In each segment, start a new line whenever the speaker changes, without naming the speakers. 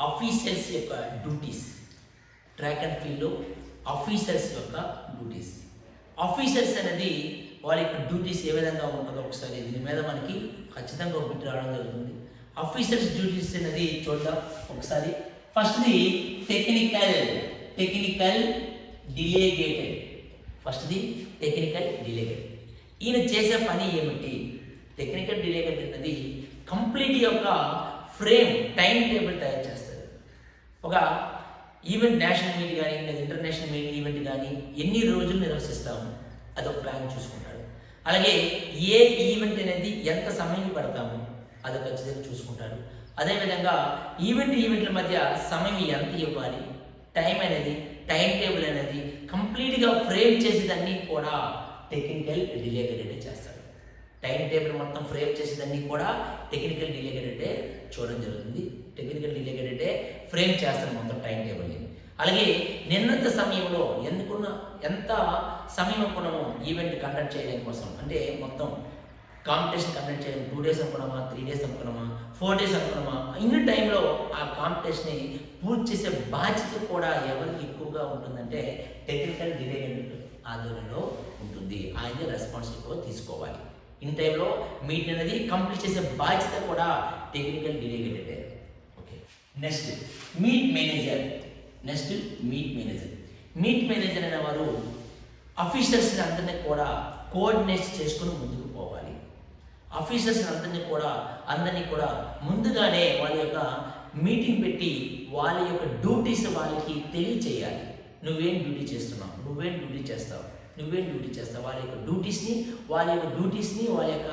Officers యొక్క duties, track and ఫీల్డ్లో officers యొక్క డ్యూటీస్. ఆఫీసర్స్ అనేది వాళ్ళ యొక్క డ్యూటీస్ ఏ విధంగా ఉంటుందో ఒకసారి దీని మీద మనకి ఖచ్చితంగా ఒక బిట్ రావడం జరుగుతుంది. ఆఫీసర్స్ డ్యూటీస్ అనేది చూద్దాం ఒకసారి. ఫస్ట్ది టెక్నికల్ డిలేగేటెడ్. ఫస్ట్ది టెక్నికల్ డిలేగేటెడ్. ఈయన చేసే పని ఏమిటి? టెక్నికల్ డిలేగేటెడ్ అనేది కంప్లీట్ యొక్క ఫ్రేమ్, టైం టేబుల్ తయారు చేస్తారు. ఒక ఈవెంట్, నేషనల్ మీట్ కానీ లేదా ఇంటర్నేషనల్ మీట్ ఈవెంట్ కానీ ఎన్ని రోజులు నిర్వహిస్తాము అదొక ప్లాన్ చూసుకుంటాడు. అలాగే ఏ ఈవెంట్ అనేది ఎంత సమయం పడతాము అది ఖచ్చితంగా చూసుకుంటాడు. అదేవిధంగా ఈవెంట్ల మధ్య సమయం ఎంత ఇవ్వాలి, టైం అనేది, టైం టేబుల్ అనేది కంప్లీట్గా ఫ్రేమ్ చేసేదాన్ని కూడా టెక్నికల్ డిలేగేటెడ్ చేస్తాడు. టైం టేబుల్ మొత్తం ఫ్రేమ్ చేసేదాన్ని కూడా టెక్నికల్ డిలేగేటెడే చూడడం జరుగుతుంది. టెక్నికల్ డిలేగేటెడే ఫ్రేమ్ చేస్తాడు మొత్తం టైం టేబుల్ని. అలాగే నిర్ణీత సమయంలో ఎంత సమయం అనుకున్నామో ఈవెంట్ కండక్ట్ చేయడం కోసం, అంటే మొత్తం కాంపిటీషన్ కండక్ట్ చేయడం 2 days అనుకున్నామా, 3 days అనుకున్నామా, 4 days అనుకున్నామా, ఇన్ని టైంలో ఆ కాంపిటీషన్ని పూర్తి చేసే బాధ్యత కూడా ఎవరికి ఎక్కువగా ఉంటుందంటే టెక్నికల్ డిలేగేటెడ్ ఆధ్వర్యంలో ఉంటుంది. ఆయనే రెస్పాన్సిబిలిటీ తీసుకోవాలి. ఇన్ టైంలో మీట్ అనేది కంప్లీట్ చేసే బాధ్యత కూడా టెక్నికల్ డిలేగేటెడే. Okay, next meet manager. Meet manager అనేవారు ఆఫీసర్స్ని అందరినీ కూడా కోఆర్డినేట్ చేసుకుని ముందుకు పోవాలి. ఆఫీసర్స్ని అందరినీ కూడా ముందుగానే వాళ్ళ యొక్క మీటింగ్ పెట్టి వాళ్ళ యొక్క డ్యూటీస్ వాళ్ళకి తెలియచేయాలి. నువ్వేం డ్యూటీ చేస్తున్నావు, నువ్వేం డ్యూటీ చేస్తావు. వాళ్ళ యొక్క డ్యూటీస్ని వాళ్ళ యొక్క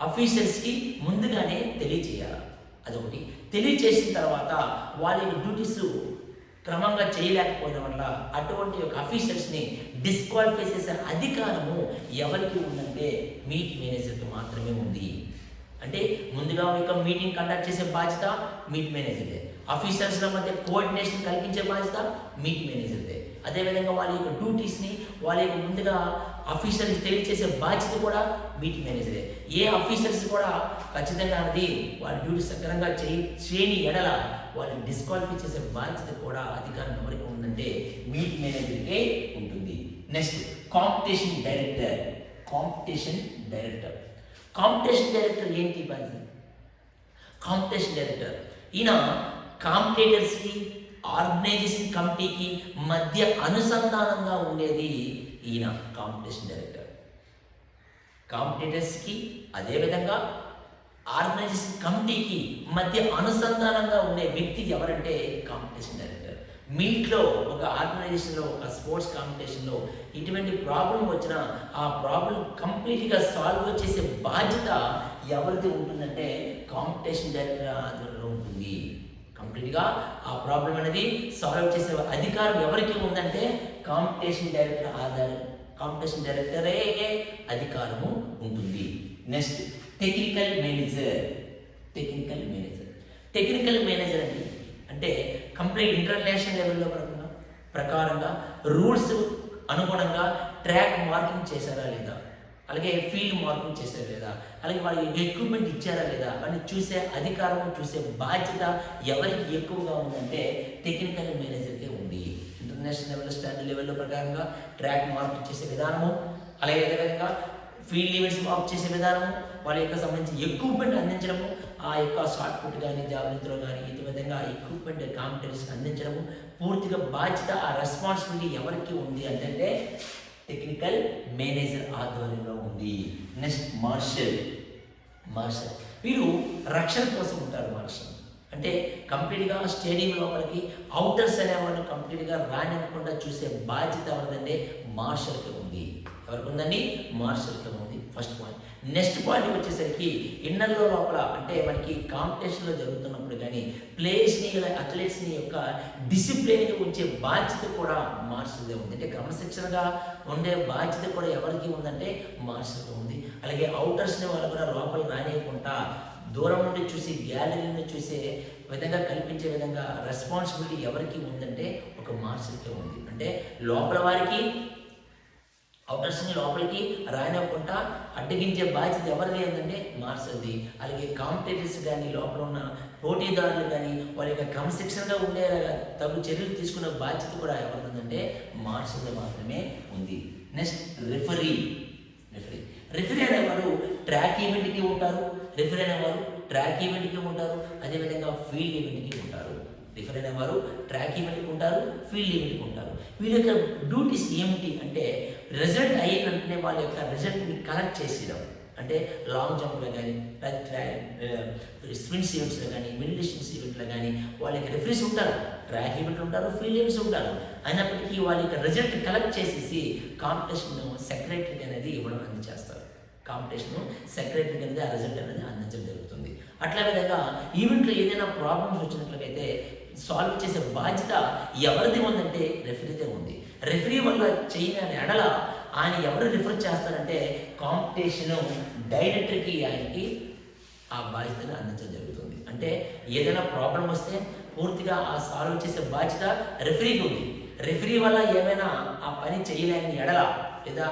ఆఫీసర్స్కి ముందుగానే తెలియచేయాలి. అదొకటి. తెలియచేసిన తర్వాత వాళ్ళ యొక్క డ్యూటీస్ క్రమంగా చేయలేకపోవడం వల్ల అటువంటి ఒక ఆఫీసర్స్ని డిస్క్వాలిఫై చేసే అధికారము ఎవరికి ఉందంటే మీట్ మేనేజర్కి మాత్రమే ఉంది. అంటే ముందుగా ఒక మీటింగ్ కండక్ట్ చేసే బాధ్యత మీట్ మేనేజర్దే. ఆఫీసర్స్ల మధ్య కోఆర్డినేషన్ కల్పించే బాధ్యత మీట్ మేనేజర్దే. అదేవిధంగా వాళ్ళ యొక్క డ్యూటీస్ని వాళ్ళ యొక్క ముందుగా ఆఫీసర్కి తెలియచేసే బాధ్యత కూడా మీట్ మేనేజరే. ఏ ఆఫీసర్స్ కూడా ఖచ్చితంగా అది వాళ్ళ డ్యూటీ సక్రమంగా చేయని ఎడల వాళ్ళని డిస్క్వాలిఫై చేసే బాధ్యత కూడా అధికారం ఎవరికి ఉందంటే మీట్ మేనేజర్కే ఉంటుంది. నెక్స్ట్ కాంపిటీషన్ డైరెక్టర్ ఏంటి బాధ్యత? కాంపిటీషన్ డైరెక్టర్ ఈయన కాంపిటేటర్స్కి, ఆర్గనైజేషన్ కమిటీకి మధ్య అనుసంధానంగా ఉండేది ఈయన కాంపిటీషన్ డైరెక్టర్. కాంపిటేటర్స్కి అదేవిధంగా ఆర్గనైజేషన్ కమిటీకి మధ్య అనుసంధానంగా ఉండే వ్యక్తి ఎవరంటే కాంపిటీషన్ డైరెక్టర్. మీట్లో ఒక ఆర్గనైజేషన్లో, ఒక స్పోర్ట్స్ కాంపిటీషన్లో ఇటువంటి ప్రాబ్లం వచ్చినా ఆ ప్రాబ్లం కంప్లీట్గా సాల్వ్ చేసే బాధ్యత ఎవరిది ఉంటుందంటే కాంపిటీషన్ డైరెక్టర్ ఆధ్వర్యంలో ఉంటుంది. కంప్లీట్గా ఆ ప్రాబ్లం అనేది సాల్వ్ చేసే అధికారం ఎవరికి ఉందంటే కాంపిటీషన్ డైరెక్టరే అధికారము ఉంటుంది. నెక్స్ట్ టెక్నికల్ మేనేజర్ అంటే కంప్లీట్ ఇంటర్నేషనల్ లెవెల్లో ప్రకారంగా రూల్స్ అనుగుణంగా ట్రాక్ మార్కింగ్ చేశారా లేదా, అలాగే ఫీల్డ్ మార్కింగ్ చేశారా లేదా, అలాగే వాళ్ళకి ఎక్విప్మెంట్ ఇచ్చారా లేదా అని చూసే అధికారం, చూసే బాధ్యత ఎవరికి ఎక్కువగా ఉందంటే టెక్నికల్ మేనేజర్కే ఉంది. ఇంటర్నేషనల్ లెవెల్, స్టాండర్డ్ లెవెల్లో ప్రకారంగా ట్రాక్ మార్కింగ్ చేసే విధానము, అలాగే అదేవిధంగా ఫీల్డ్ ఈవెంట్స్ మార్క్ చేసే విధానము, వాళ్ళ యొక్క సంబంధించి ఎక్విప్మెంట్ అందించడము, ఆ యొక్క షార్ట్ పుట్ కానీ, జావెలిన్ త్రో కానీ ఈ విధంగా ఎక్విప్మెంట్ కాంపిటీషన్ అందించడము పూర్తిగా బాధ్యత, ఆ రెస్పాన్సిబిలిటీ ఎవరికి ఉంది అంటే టెక్నికల్ మేనేజర్ ఆధ్వర్యంలో ఉంది. Next marshal. వీరు రక్షణ కోసం ఉంటారు. మార్షల్ అంటే కంప్లీట్గా స్టేడియం లోపలికి అవుటర్స్ అనేవాళ్ళు కంప్లీట్గా రానివ్వకుండా చూసే బాధ్యత ఎవరిదంటే మార్షల్కి ఉంది. ఎవరికి ఉందండి? మార్షల్కి ఉంది. First point. నెక్స్ట్ పాయింట్ వచ్చేసరికి ఇన్నర్లో లోపల అంటే మనకి కాంపిటీషన్లో జరుగుతున్నప్పుడు కానీ ప్లేయర్స్ని, అథ్లెట్స్ని యొక్క డిసిప్లిన్గా ఉంచే బాధ్యత కూడా మార్షల్దే ఉంది. అంటే క్రమశిక్షణగా ఉండే బాధ్యత కూడా ఎవరికి ఉందంటే మార్షల్కి ఉంది. అలాగే అవుటర్స్ని వాళ్ళు కూడా లోపల రానియకుండా దూరం నుండి చూసి, గ్యాలరీని చూసే విధంగా కల్పించే విధంగా రెస్పాన్సిబిలిటీ ఎవరికి ఉందంటే ఒక మార్షల్కే ఉంది. అంటే లోపల వారికి, అవుటర్స్ని లోపలికి రానివ్వకుండా అడ్డగించే బాధ్యత ఎవరిది ఏంటంటే మార్షల్ది. అలాగే కాంపిటేటర్స్ కానీ, లోపల ఉన్న పోటీదారులు కానీ వాళ్ళ యొక్క క్రమశిక్షణగా ఉండేలాగా తగు చర్యలు తీసుకున్న బాధ్యత కూడా ఎవరుందంటే మార్షల్ మాత్రమే ఉంది. Next referee. రిఫరీ అనేవారు ట్రాక్ ఈవెంట్కి ఉంటారు, రిఫరీ అనేవారు ట్రాక్ ఈవెంట్కి ఉంటారు, అదేవిధంగా ఫీల్డ్ ఈవెంట్కి ఉంటారు. రిఫరీ అనేవారు ట్రాక్ ఈవెంట్కి ఉంటారు, ఫీల్డ్ ఈవెంట్కి ఉంటారు. వీళ్ళ యొక్క డ్యూటీస్ ఏమిటి అంటే రిజల్ట్ అయినంటనే వాళ్ళ యొక్క రిజల్ట్ని కలెక్ట్ చేసేయడం. అంటే లాంగ్ జంప్లో కానీ స్ప్రింట్స్ ఈవెంట్స్లో కానీ మిడిల్ డిస్టెన్స్ ఈవెంట్లో కానీ వాళ్ళకి రిఫరీస్ ఉంటారు, ట్రాక్ ఈవెంట్లు ఉంటారు, ఫీల్డ్ ఈవెంట్స్ ఉంటారు. అయినప్పటికీ వాళ్ళ యొక్క రిజల్ట్ కలెక్ట్ చేసేసి కాంపిటీషన్ సెక్రటరీకి అనేది ఇవ్వడం అందజేస్తారు. కాంపిటీషన్ సెక్రటరీకి అనేది ఆ రిజల్ట్ అనేది అందించడం జరుగుతుంది. అట్లా విధంగా ఈవెంట్లో ఏదైనా ప్రాబ్లమ్స్ వచ్చినట్లయితే సాల్వ్ చేసే బాధ్యత ఎవరిది ఉందంటే రెఫరీదే ఉంది. రెఫరీ వల్ల చేయని ఎడల ఆయన ఎవరు రిఫర్ చేస్తారంటే కాంపిటీషన్ డైరెక్టర్కి ఆయనకి ఆ బాధ్యతను అందించడం జరుగుతుంది. అంటే ఏదైనా ప్రాబ్లం వస్తే పూర్తిగా ఆ సాల్వ్ చేసే బాధ్యత రెఫరీకి ఉంది. రెఫరీ వల్ల ఏమైనా ఆ పని చేయలేని ఎడల లేదా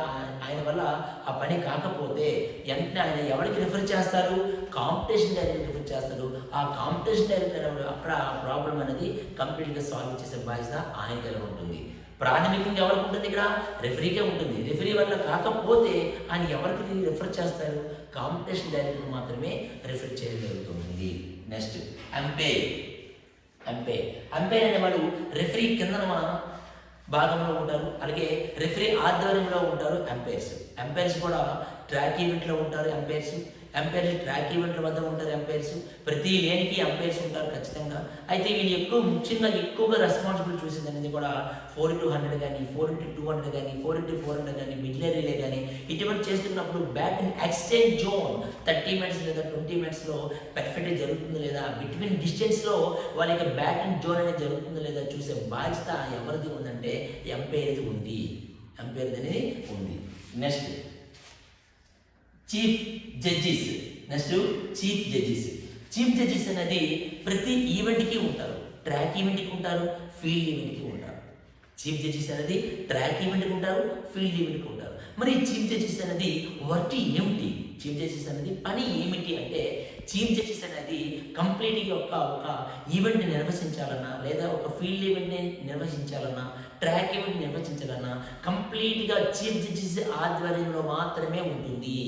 ఆయన వల్ల ఆ పని కాకపోతే వెంటనే ఆయన ఎవరికి రిఫర్ చేస్తారు? కాంపిటీషన్ డైరెక్టర్ రిఫర్ చేస్తారు. ఆ కాంపిటీషన్ డైరెక్టర్ అక్కడ ఆ ప్రాబ్లం అనేది కంప్లీట్గా సాల్వ్ చేసే బాధ్యత ఆయన కలిగి ఉంటుంది. ప్రాథమికంగా ఎవరికి ఉంటుంది? ఇక్కడ రెఫరీకే ఉంటుంది. రెఫరీ వల్ల కాకపోతే ఆయన ఎవరికి రిఫర్ చేస్తారు? కాంపిటీషన్ డైరెక్టర్ మాత్రమే రిఫర్ చేయడం జరుగుతుంది. Next umpire. అంపైర్ అనేవాడు రెఫరీ కింద భాగంలో ఉంటారు, అలాగే రెఫరీ ఆధ్వర్యంలో ఉంటారు అంపైర్స్ కూడా ట్రాక్ ఈవెంట్లో ఉంటారు. అంపైర్స్ ట్రాక్ ఈవెంట్ల వద్ద ఉంటారు. ప్రతి లేనికి అంపైర్స్ ఉంటారు ఖచ్చితంగా. అయితే వీళ్ళు ముఖ్యంగా ఎక్కువగా రెస్పాన్సిబిలిటీ చూసేది అనేది కూడా 4x100 కానీ 4x200 కానీ 4x400 కానీ మిడ్లే రిలే కానీ ఇటువంటి చేస్తున్నప్పుడు బ్యాటింగ్ ఎక్స్చేంజ్ జోన్ 30 minutes లేదా 20 minutesలో పర్ఫెక్ట్గా జరుగుతుందో లేదా బిట్వీన్ డిస్టెన్స్లో వాళ్ళ యొక్క బ్యాటింగ్ జోన్ అనేది జరుగుతుందో లేదా చూసే బాధ్యత ఎవరిది ఉందంటే అంపైర్ది ఉంది. నెక్స్ట్ చీఫ్ జడ్జిస్ అనేది ప్రతి ఈవెంట్కి ఉంటారు. ట్రాక్ ఈవెంట్కి ఉంటారు, ఫీల్డ్ ఈవెంట్కి ఉంటారు. చీఫ్ జడ్జిస్ అనేది ట్రాక్ ఈవెంట్కి ఉంటారు, ఫీల్డ్ ఈవెంట్కి ఉంటారు. మరి చీఫ్ జడ్జిస్ అనేది వర్క్ ఏమిటి? చీఫ్ జడ్జిస్ అనేది పని ఏమిటి అంటే చీఫ్ జడ్జిస్ అనేది కంప్లీట్గా ఒక ఈవెంట్ని నిర్వహించాలన్నా లేదా ఒక ఫీల్డ్ ఈవెంట్ని నిర్వహించాలన్నా ట్రాక్ ఈవెంట్ నిర్వహించాలన్నా కంప్లీట్గా చీఫ్ జడ్జిస్ ఆధ్వర్యంలో మాత్రమే ఉంటుంది.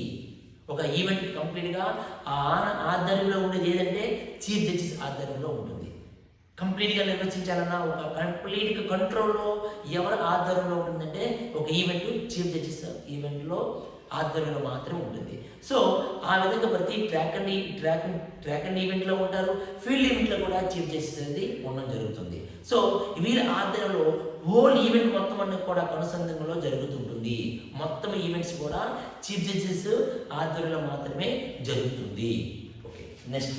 ఒక ఈవెంట్ కంప్లీట్గా ఆధ్వర్యంలో ఉండేది ఏదంటే చీఫ్ జడ్జిస్ ఆధ్వర్యంలో ఉంటుంది. కంప్లీట్గా నిర్వహించాలన్నా ఒక కంప్లీట్గా కంట్రోల్లో ఎవరు ఆధ్వర్యంలో ఉంటుందంటే ఒక ఈవెంట్ చీఫ్ జడ్జిస్ ఈవెంట్లో ఆధ్వర్యంలో మాత్రమే ఉంటుంది. సో ఆ విధంగా ప్రతి ట్రాక్ అండ్ ఈవెంట్లో ఉంటారు, ఫీల్డ్ ఈవెంట్లో కూడా చీఫ్ జస్టిస్ అనేది ఉండడం జరుగుతుంది. సో వీళ్ళ ఆధ్వర్యంలో హోల్ ఈవెంట్ మొత్తం అన్ని కూడా అనుసంధానంలో జరుగుతుంటుంది. మొత్తం ఈవెంట్స్ కూడా చీఫ్ జస్టిస్ ఆధ్వర్యంలో మాత్రమే జరుగుతుంది. ఓకే, నెక్స్ట్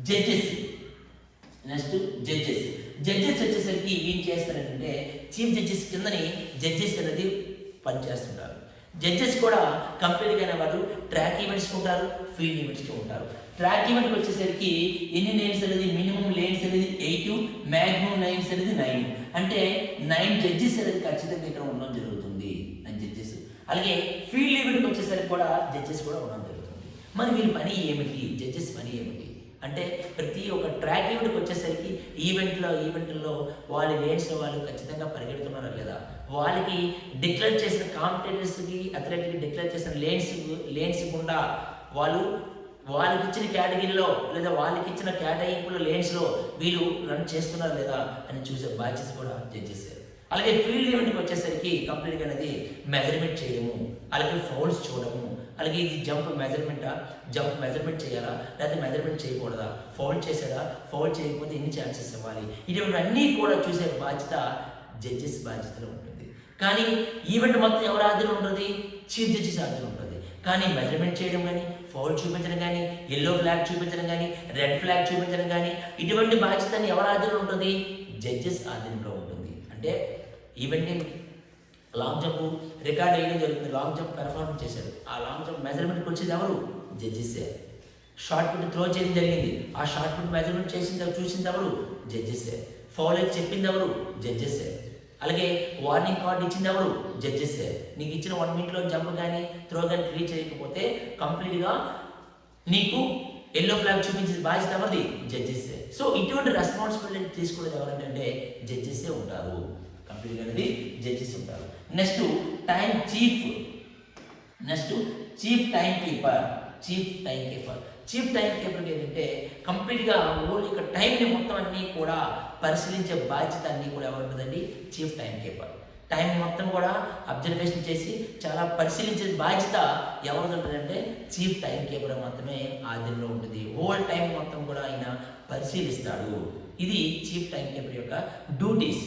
జడ్జెస్ వచ్చేసరికి ఏం చేస్తారంటే చీఫ్ జడ్జెస్ కిందని జడ్జెస్ అనేది పనిచేస్తుంటారు. జడ్జెస్ కూడా కంప్లీట్గా వాళ్ళు ట్రాక్ ఈవెంట్స్కి ఉంటారు, ఫీల్డ్ ఈవెంట్స్కి ఉంటారు. ట్రాక్ ఈవెంట్కి వచ్చేసరికి ఎన్ని లేన్స్ అనేది మినిమం లేన్స్ అనేది 8, మ్యాక్సిమం లైన్స్ అనేది 9. అంటే 9 జడ్జెస్ అనేది ఖచ్చితంగా ఇక్కడ ఉండడం జరుగుతుంది. 9 జడ్జెస్. అలాగే ఫీల్డ్ ఈవెంట్కి వచ్చేసరికి కూడా జడ్జెస్ కూడా ఉండడం జరుగుతుంది. మరి వీళ్ళ పని ఏమిటి? జడ్జెస్ పని ఏమిటి అంటే ప్రతి ఒక్క ట్రాక్ ఈవెంట్కి వచ్చేసరికి ఈవెంట్లో వాళ్ళ లేన్స్లో వాళ్ళు ఖచ్చితంగా పరిగెడుతున్నారా లేదా, వాళ్ళకి డిక్లేర్ చేసిన కాంపిటేటర్స్కి అథ్లెట్కి డిక్లేర్ చేసిన లేన్స్ గుండా వాళ్ళకి ఇచ్చిన కేటగిరీలో లేదా వాళ్ళకి ఇచ్చిన కేటాయింపుల లేన్స్లో వీళ్ళు రన్ చేస్తున్నారు లేదా అని చూసే బాధ్యత కూడా జడ్జెస్. అలాగే ఫీల్డ్ ఈవెంట్కి వచ్చేసరికి కంప్లీట్గా అనేది మెజర్మెంట్ చేయడము, అలాగే ఫౌల్స్ చూడడము, అలాగే ఇది జంప్ మెజర్మెంట్ చేయాలా లేకపోతే మెజర్మెంట్ చేయకూడదా, ఫౌల్ చేసాడా, ఫౌల్ చేయకపోతే ఎన్ని ఛాన్సెస్ ఇవ్వాలి, ఇటువంటివన్నీ కూడా చూసే బాధ్యత జడ్జెస్ బాధ్యతలో ఉంటుంది. కానీ ఈవెంట్ మొత్తం ఎవరి ఆధ్వర్యంలో ఉంటుంది? చీఫ్ జడ్జెస్ ఆధ్వర్యంలో ఉంటుంది. కానీ మెజర్మెంట్ చేయడం కానీ, ఫౌల్ చూపించడం కానీ, ఎల్లో ఫ్లాగ్ చూపించడం కానీ, రెడ్ ఫ్లాగ్ చూపించడం కానీ ఇటువంటి బాధ్యత ఎవరి ఆధ్వర్యంలో ఉంటుంది? జడ్జెస్ ఆధ్వర్యంలో ఉంటుంది. అంటే ఈవెంట్ని లాంగ్ జంప్ రికార్డ్ అయ్యడం జరుగుతుంది. లాంగ్ జంప్ పెర్ఫార్మెన్స్ చేశారు, ఆ లాంగ్ జంప్ మెజర్మెంట్కి వచ్చేది ఎవరు? జడ్జెస్సే. షార్ట్ పుట్ త్రో చేయడం జరిగింది, ఆ షార్ట్ పుట్ మెజర్మెంట్ చూసింది ఎవరు? జడ్జెస్సే. ఫౌల్ అయితే చెప్పింది ఎవరు? జడ్జెస్సే. అలాగే వార్నింగ్ కార్డ్ ఇచ్చింది ఎవరు? జడ్జెస్సే. నీకు ఇచ్చిన 1 minute జంప్ కానీ త్రో కానీ రీచ్ చేయకపోతే కంప్లీట్గా నీకు ఎల్లో ఫ్లాగ్ చూపించే బాధ్యత ఎవరిది? జడ్జెస్. సో ఇటువంటి రెస్పాన్సిబిలిటీ తీసుకునేది ఎవరంటే జడ్జెస్సే ఉంటారు. కంప్లీట్గా అనేది జడ్జెస్ ఉంటారు. Next chief time keeper. Chief time keeper ఏంటంటే కంప్లీట్గా ఓన్లీ ఇక టైంని మొత్తం అన్నీ కూడా పరిశీలించే బాధ్యత అన్నీ కూడా ఎవరు ఉంటుందండి? Chief time keeper. టైం మొత్తం కూడా అబ్జర్వేషన్ చేసి చాలా పరిశీలించే బాధ్యత ఎవరు ఉంటుందంటే చీఫ్ టైం కీపర్ మాత్రమే ఆధీనంలో ఉంటుంది. హోల్ టైం మొత్తం కూడా ఆయన పరిశీలిస్తాడు. ఇది చీఫ్ టైం కీపర్ యొక్క డ్యూటీస్.